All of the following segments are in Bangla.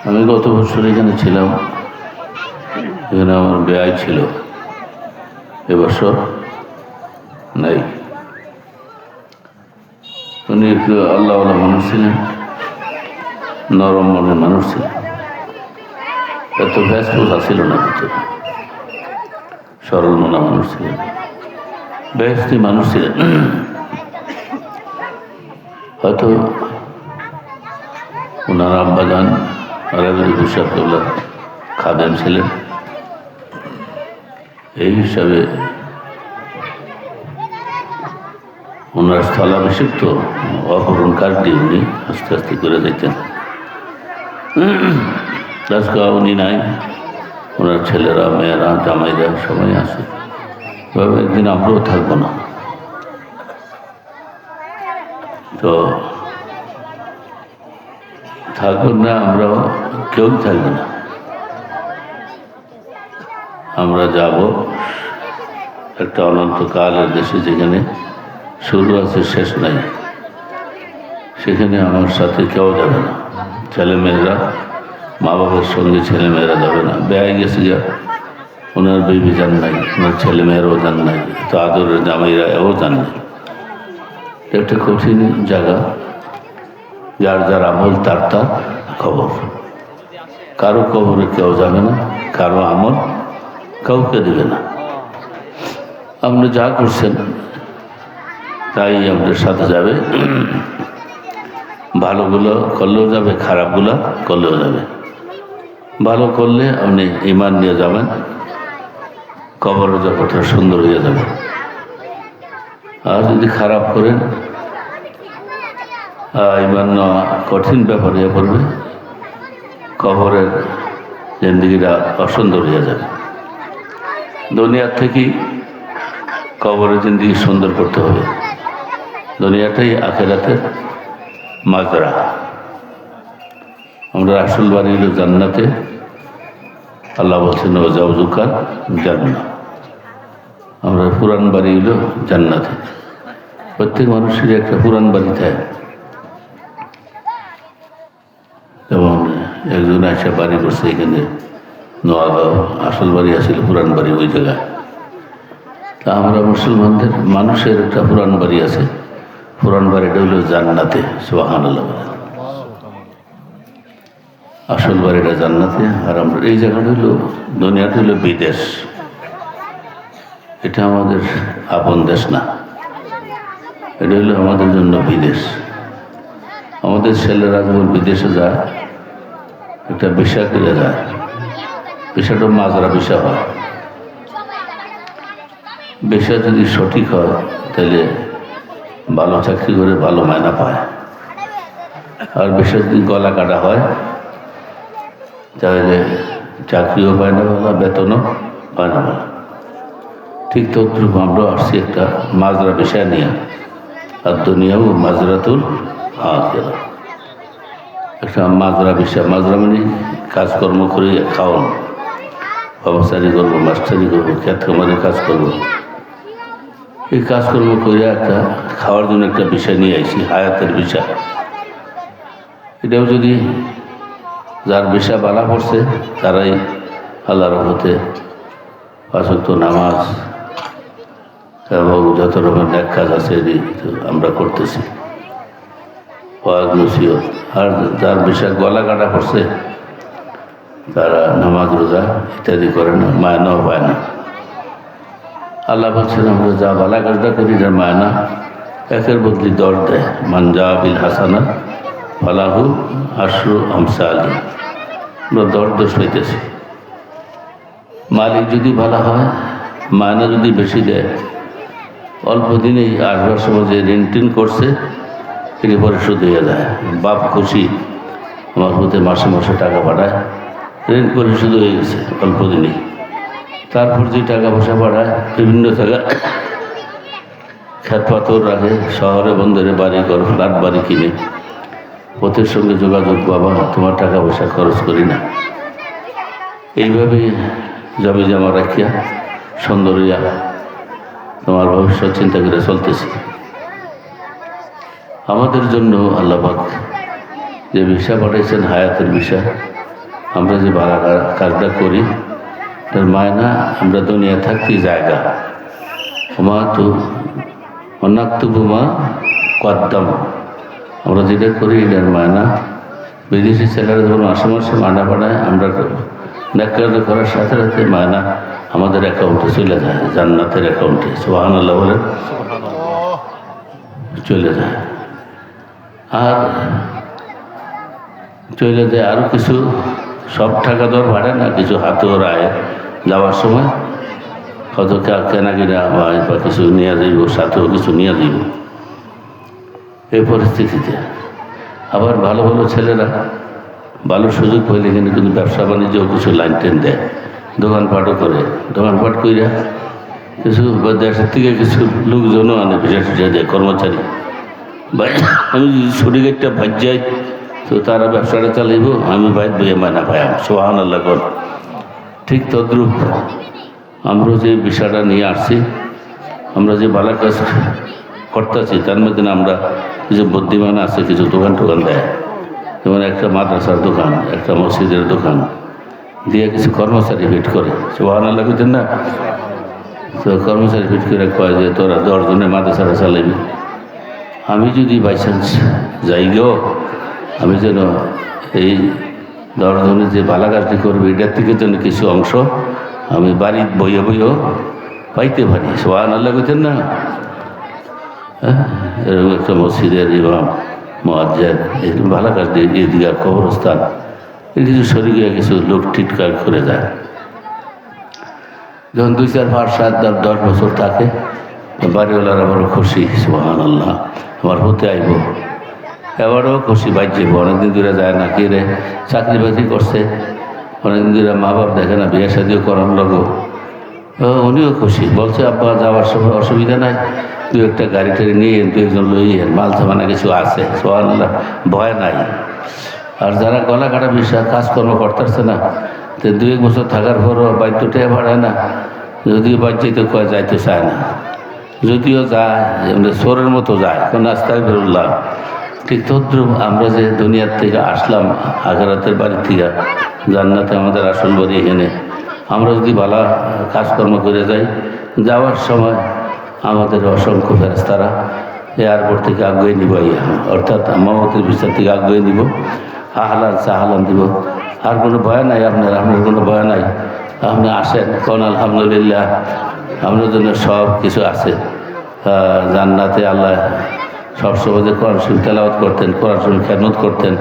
আমি গত বছর এখানে ছিলাম, এখানে আমার ব্যয় ছিল, এবছর নাই। উনি একটু আল্লাহওয়ালা মানুষ ছিলেন, নরম মনের মানুষ ছিলেন, এত ব্যস্ত ছিল না, ভিতরে সরল মনা মানুষ ছিলেন, ব্যস্তি মানুষ ছিলেন। হয়তো ওনার আব্বাজান আরাবুল হুসাবুল্লাহ খাদেম ছিলেন, এই হিসাবে ওনার স্থলাভিষিক্ত অপহরণ কাজটি উনি আস্তে আস্তে করে দিতেন। আজকে উনি নাই, ওনার ছেলেরা, মেয়েরা, জামাইরা সবাই আছে। এভাবে একদিন আমরাও থাকবো না। তো থাকবেন না, আমরাও কেউ থাকবে না। আমরা যাব একটা অনন্তকালের দেশে, যেখানে শুরু আছে শেষ নাই। সেখানে আমার সাথে কেউ যাবে না, ছেলেমেয়েরা, মা বাবার সঙ্গে ছেলেমেয়েরা যাবে না। ব্যয় গেছে যা, ওনার বেবি যান নাই, ওনার ছেলেমেয়েরাও যান নাই, তো আদরের জামাইরা এও যান নাই। একটা কঠিন জায়গা, যার যার আমল তার তার খবর। কারো কবরে কেউ যাবে না, কারো আমল কাউকে দেবে না। আপনি যা করছেন তাই আমাদের সাথে যাবে। ভালোগুলো করলেও যাবে, খারাপগুলো করলেও যাবে। ভালো করলে আপনি ঈমান নিয়ে যাবেন, কবরের জগৎটা সুন্দর হয়ে যাবে। আর যদি খারাপ করেন, ঈমান নেওয়া কঠিন ব্যাপার হয়ে পড়বে, কবরের জিন্দেগিটা অসুন্দর হয়ে যাবে। দুনিয়ার থেকেই কবরের জিন্দেগি সুন্দর করতে হবে। দুনিয়াটাই আখিরাতের মাজরা। আমরা আসল বাড়ি হলো জান্নাতে। আল্লাহ বলছেন ও জাওজুকার জান্নাত। আমরা পুরান বাড়ি হলো জান্নাতে। প্রত্যেক মানুষের একটা পুরান বাড়ি থাকে। যেমন একজন এসে বাড়ি করছে এখানে নোয়াগাঁও, আসল বাড়ি আসলে পুরান বাড়ি ওই জায়গায়। তা আমরা মুসলমানদের মানুষের একটা পুরান বাড়ি আছে, পুরান বাড়িটা হলো জান্নাতে। সুবহানাল্লাহ। আসল বাড়িটা জান্নাতে, আর আমরা এই জায়গাটা হলো, দুনিয়াটা হলো বিদেশ। এটা আমাদের আপন দেশ না, এটা হলো আমাদের জন্য বিদেশ। আমাদের ছেলেরা যখন বিদেশে যায়, একটা ভিসা করে যায়, ভিসাটা মাজরা ভিসা হয়। ভিসা যদি সঠিক হয় তাহলে ভালো চাকরি করে ভালো মায়না পায়। আর ভিসা যদি গলা কাটা হয় তাহলে চাকরিও পায় না ভালো, বেতনও পায় না ভালো। ঠিক তদ্রুপ আমরা আসছি একটা মাজরা ভিসা নিয়ে। আর দুনিয়াও মাজরাতুল আখিরাহ, একটা মাজরা ভিসা। মাজরা মানে কাজকর্ম করে খাওয়ানো, ব্যবসায়ী করবো, মাস্টারি করবো, ক্ষেত খামারে কাজ করবো। এই কাজকর্ম করে একটা খাওয়ার জন্য একটা বিষয় নিয়ে আইছি, হায়াতের বিষয়। এটাও যদি যার বিষয় বালা পড়ছে, তারাই আল্লাহর রহমতে পাঁচ ওয়াক্ত নামাজ এবং যত রকমের নেক কাজ আছে আমরা করতেছি, ওয়াজ নসিহত। আর যার বিষয় গলা কাটা পড়ছে, তারা নামাজ রোজা ইত্যাদি করে না, মায়নাও পায় না। আল্লাহ বলছেন আমরা যা বালা কাজটা করি, যার মায়না একের বদলি 10 দেয়। মান জা বিল হাসানা ফালাহু আশরু আমসালিহা। আমরা 10 পাইতেছি। মালিক যদি ভালো হয়, মায়না যদি বেশি দেয়, অল্প দিনেই আসবার সময় যে ঋণ টিন করছে এটি পরিশোধ হয়ে যায়। বাপ খুশি, আমার প্রতি মাসে মাসে টাকা পাঠায়, ঋণ পরিশোধ হয়ে গেছে অল্প দিনেই। তারপর যে টাকা পয়সা পাঠায়, বিভিন্ন জায়গায় খেত পাথর রাখে, শহরে বন্দরে বাড়ি ঘর, ফ্ল্যাট বাড়ি কিনে পথের সঙ্গে যোগাযোগ, বাবা তোমার টাকা পয়সা খরচ করি না। এইভাবেই জমি জমা রাখিয়া সুন্দর হইয়া তোমার ভবিষ্যৎ চিন্তা করে চলতেছি। আমাদের জন্য আল্লাহ পাক যে ভিসা পাঠাইছেন, হায়াতের ভিসা, আমরা যে ভালো কাজটা করি তার মায়না আমরা দুনিয়া থাকতেই জায়গা মা তো অনাক্তবুমা কদ্দম আমরা যেটা করি এটার মায়না বিদেশি ছেলেরা যখন মাসে মাসে মায়না পাঠায় আমরা নেককার করার সাথে সাথে মায়না আমাদের অ্যাকাউন্টে চলে যায়, জান্নাতের অ্যাকাউন্টে সুবহানাল্লাহ বলেন চলে যায়। আর চলে যায় আরও কিছু, সব টাকা দর বাড়ে না, কিছু হাতেও রায় যাওয়ার সময় কত কেনা কিনা বা কিছু নিয়ে যাইব, সাথেও কিছু নিয়ে যাইব। এই পরিস্থিতিতে আবার ভালো ভালো ছেলেরা ভালো সুযোগ পাইলে কিন্তু ব্যবসা বাণিজ্যও কিছু লাইন টেন দেয়, দোকানপাটও করে, দোকানপাট কইরা কিছু দেশের থেকে কিছু লোকজনও আনে, বিশেষ দেয় কর্মচারী। ভাই আমি যদি ছুটি গাড়িটা ভাজ যাই তো তারা ব্যবসাটা চালাইব, আমি বাইর বইয়ে মায়না পাইম সুবহানাল্লাহ কর। ঠিক তদ্রূপ আমরা যে বিষয়টা নিয়ে আসছি, আমরা যে ভালো কাজ করতেছি তার মধ্যে আমরা কিছু বুদ্ধিমান আছে, কিছু দোকান টোকান দেয়, যেমন একটা মাদ্রাসার দোকান, একটা মসজিদের দোকান দিয়ে কিছু কর্মচারী ফিট করে সুবহানাল্লাহ কইতেন না, তো কর্মচারী ফিট করে কয় যে তোরা 10 জনের মাদ্রাসাটা চালাবি। আমি যদি বাই চান্স যাই গো, আমি যেন এই 10 জনের যে ভালো কাজটি করবে এটার থেকে যেন কিছু অংশ আমি বাড়ির বইয়ে বইয়েও পাইতে পারি সুবহানাল্লাহ কইতেন না। এরকম একটা মসজিদের ইমাম মুয়াজ্জিন এরকম ভালো কাজ দিয়ে ঈদগাহ কবরস্থান এই কিছু শরীরে কিছু লোক টিটকার করে যায়। যখন 2, 4, 5, 7, 10 বছর থাকে বাড়িওয়ালারা বড় খুশি সুবহানাল্লাহ আমার হতে আইব, এবারও খুশি বাইর যাবো, অনেকদিন দূরে যায় না, কি রে চাকরি বাকরি করছে, অনেকদিন দূরে মা বাপ দেখে না, বিয়ে শাদিও করার লাগো। উনিও খুশি, বলছে আব্বা যাওয়ার সময় অসুবিধা নাই, 2-একটা গাড়ি টাড়ি নিয়ে 2-একজন লইয়েন, মাল সামানা কিছু আছে সুবহানাল্লাহ, ভয় নাই। আর যারা গলা কাটা বিষয় কাজকর্ম করতেছে না, তো 2-1 বছর থাকার পরও বাধ্যটা বাড়ায় না, যদিও বাদ যেতে কয় যাইতে চায় না, যদিও যায় এমনি চোরের মতো যায়, কোনো আস্তাগফিরুল্লাহ। ঠিক তদ্রুপ আমরা যে দুনিয়ার থেকে আসলাম আখিরাতের বাড়ি থেকে, জান্নাতে আমাদের আসল বাড়ি, এখানে আমরা যদি ভালো কাজকর্ম করে যাই, যাওয়ার সময় আমাদের অসংখ্য ফেরেশতারা এয়ারপোর্ট থেকে আগুয়ে নিব, অর্থাৎ মমতের বিচার থেকে আগুয়ে নিব, আহলান সাহলান দিব। আর কোনো ভয় নাই আপনার কোনো ভয় নাই, আপনি আসেন কোন আলহামদুলিল্লাহ, আপনার জন্য সব কিছু আছে। জান্নাতে আল্লাহ সবসময় যে কোরআন শরীফ তেলাওয়াত করতেন, কোরআন শরীফ খেদমত করতেন,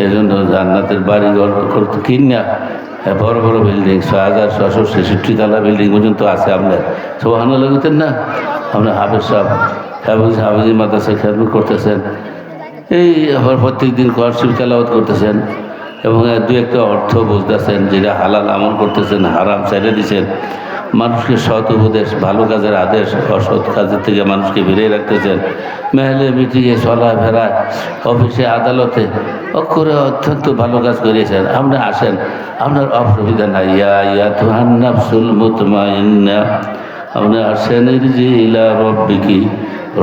এই জন্য জান্নাতের বাড়িঘর করতে কিনা বড় বড় বিল্ডিং 6,666 তলা বিল্ডিং পর্যন্ত আছে আপনার সুবহানাল্লাহ কইতেন না। আপনার হাফেজ সাহেব হাফেজি মাদ্রাসায় খেদমত করতেছেন, এই আবার প্রত্যেক দিন কোরআন শরীফ তেলাওয়াত করতেছেন এবং 2-একটা অর্থ বুঝতেছেন, যেটা হালাল আমল করতেছেন, হারাম ছেড়ে দিচ্ছেন, মানুষকে সৎ উপদেশ, ভালো কাজের আদেশ, অসৎ কাজের থেকে মানুষকে বেরিয়ে রাখতেছেন, মেহলে মিটিংয়ে চলাফেরা, অফিসে আদালতে অক্ষরে অত্যন্ত ভালো কাজ করিয়েছেন। আপনি আসেন, আপনার অসুবিধা নাই। ইয়া তুহান নাফসুল মুতমাইন্না, আপনি আসেন ইলা রাব্বিকি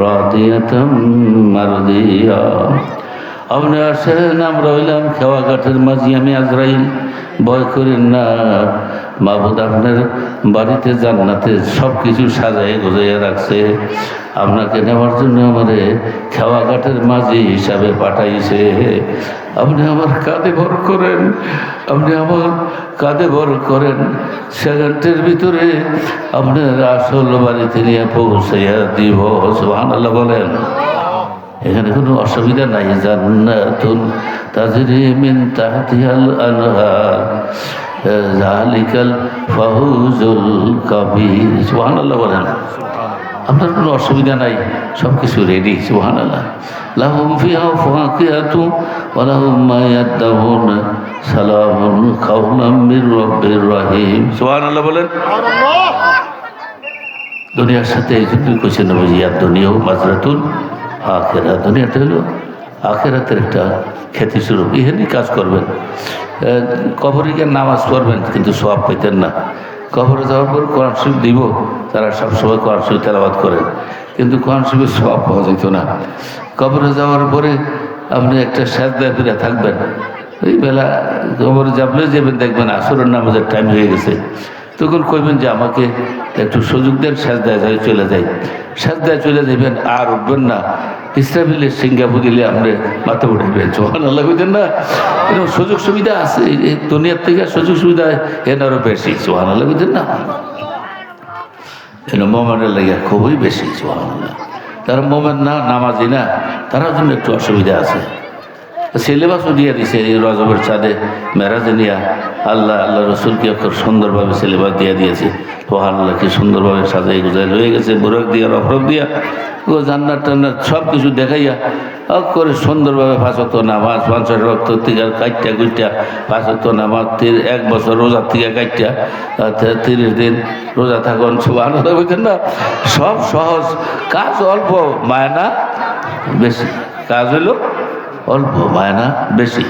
রাদিয়াতাম মারদিয়া, আপনি আসেন, আমরা হইলাম খেওয়া কাঠের মাঝি, আমি আজরাইল, ভয় করেন না, মাবুদ আপনার বাড়িতে জান্নাতে সব কিছু সাজাই গোজাইয়া রাখছে, আপনাকে নেওয়ার জন্য আমাদের খেওয়া কাঠের মাঝি হিসাবে পাঠাইছে। আপনি আমার কাঁধে ভর করেন, আপনি আমার কাঁধে ভর করেন, সেকেন্ডের ভিতরে আপনার আসল বাড়িতে নিয়ে পৌঁছাইয়া দিব সুবহানাল্লাহ বলেন। এখানে কোনো অসুবিধা নাই। জান্নাতুন তাজরি মিন তাহতিহাল আনহার যালিকাল ফাউজুল কাবীর সুবহানাল্লাহ বলেন। আপনার কোনো অসুবিধা নাই, সব কিছু রেডি সুবহানাল্লাহ। লাহুম ফিহা ফাকিহাতু ওয়া লাহুম মা ইয়াদউন সালামুন কাওলাম মির রাব্বির রহিম সুবহানাল্লাহ বলেন। দুনিয়ার সাথে এই জন্যই কইছেন নবীজি আর দুনিয়াও মাজরাতুল আখিরাত, দুনিয়াটা হলো আখিরাতের একটা খ্যাতি স্বরূপ, এখানেই কাজ করবেন। কবরে গিয়ে নামাজ পড়বেন কিন্তু সওয়াব পাইতেন না, কবরে যাওয়ার পর কোরআন শরীফ দিব, তারা সবসময় কোরআন শরীফ তেলাওয়াত করেন কিন্তু কোরআন শরীফের সওয়াব পাওয়া যেত না। কবরে যাওয়ার পরে আপনি একটা সেজদায় ফিরে থাকবেন, ওই বেলা কবরে যাবলে যাবেন, দেখবেন আসরের নামাজের টাইম হয়ে গেছে, তখন কইবেন যে আমাকে একটু সুযোগ দেন, সাজদায় যাই চলে যাই। সাজদায় চলে যাবেন, আর উঠবেন না। ইসরাফিলের সিঙ্গাপু দিলে আপনি মাথা উঠাইবেন, সুবহানাল্লাহ কইতেন না? এরকম সুযোগ সুবিধা আছে এই দুনিয়ার থেকে, সুযোগ সুবিধা এর আরো বেশি, সুবহানাল্লাহ কইতেন না? এর মোমেনের লাগে খুবই বেশি, সুবহানাল্লাহ। তারা মোমেন না, নামাজি না, তারার জন্য একটু অসুবিধা আছে। সিলেবাসও দিয়ে দিছে এই রজবের চাঁদে মেরাজে নিয়া আল্লাহ রসুলকে খুব সুন্দরভাবে সিলেবাস দিয়ে দিয়েছে। সুবহানাল্লাহ, কি সুন্দরভাবে সাজাই গুজাই হয়ে গেছে, বুরক দিয়া রফরক দিয়া ও জান্নাত টান্নাত সব কিছু দেখাইয়া করে সুন্দরভাবে 5 ওয়াক্ত নামাজ, 50 ওয়াক্ত থেকে কাটটা গুইটা 5 ওয়াক্ত নামাজ, 1 বছর রোজার থেকে কাটটা 30 দিন রোজা থাকুন, সুবহানাল্লাহ বুঝছেন না? সব সহজ কাজ, অল্প মায়না বেশি। কাজ হলো অল্প, মায়না বেশি।